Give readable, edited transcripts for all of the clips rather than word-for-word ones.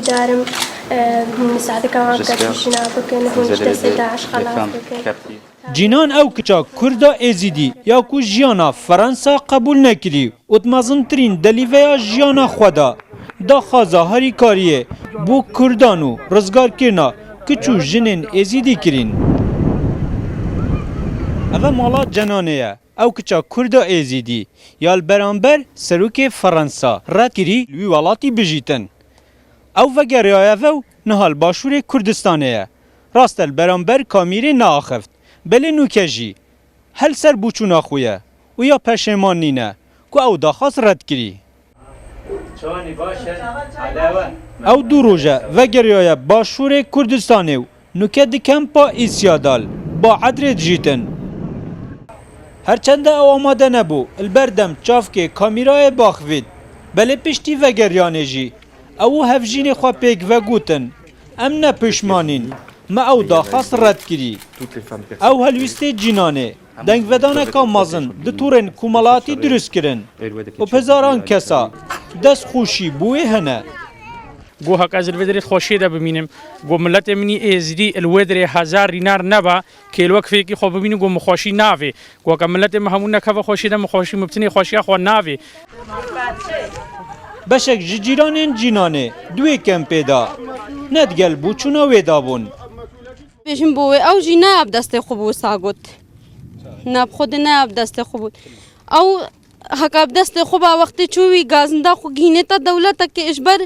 دارم مساعدك وقت شنا بكن هونش دست داعش خلاص بكن جینان او کچا کردا ازیدی یا کو جیانا فرانسا قبول نکری اتمازنترین دلیویا جیانا خدا دا خازا هری کاریه بو کردانو رزگار کرنا کچو جنین ازیدی کرین اوه مالا جنانه او کچا کردا ازیدی یال برانبر سروک فرانسا رد کری لوی والاتی بجیتن او وگر یایفو نهال باشور کردستانه راستل برانبر کامیری ناخفت بله نوکجی هل سر بوچونا خویه و یا پشیمان نینه که او داخواست رد کری او دو روژه و گریای باشور کردستانه نوکه دکم پا ایسیادال با عدرت جیتن هرچنده او آماده نبو البردم چاف که کامیرای باخوید بله پشتی و گریانه جی او هفجین خواه پیک و گوتن ام نه پشمانین ما او داخواست رد کری او هلویسته جینانه دنگ ودانه که مازن دتورن کمالاتی درست کرن و پزاران کسا دست خوشی بوی هنه گو حق از الودر خوشی ده ببینیم گو ملت منی ازدی الودر هزار رینار نبا که الوقت که خوب ببینیم گو مخوشی ناوی گو که ملت مهمون نکوه خوشی ده مخوشی مبتنی خوشی خو ناوی بشک جیرانین جینانه دوی کم پیدا ندگل بوچونا ویدابون بشم بوی او جی نه اب دست خوب و ساگوت نه خود نه اب دست خوب او حق اب دست خوب وقتی چوی گازنده خو گینه تا دولت که اجبر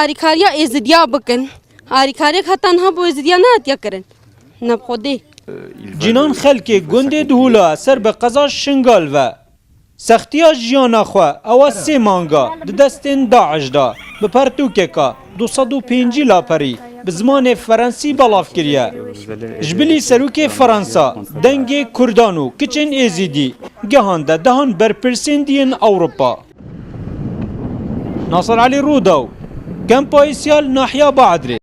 آریکاریا ازدیا بکن آریکاریا خطانها بو ازدیا نه اتیا کرن نه خوده جینان خلک گنده دهولا سر به قضا شنگال و سختیا جیانا خواه او سه مانگا دستین داعش دا به پرتوکه که 205 لاپری به زمان فرانسی بلاف کریه جبلی سروک فرانسا دنگ کردانو کچن ازیدی گهانده دهان برپرسین دین اوروپا ناصر علی روداو کمپایسیال ناحیه بعدری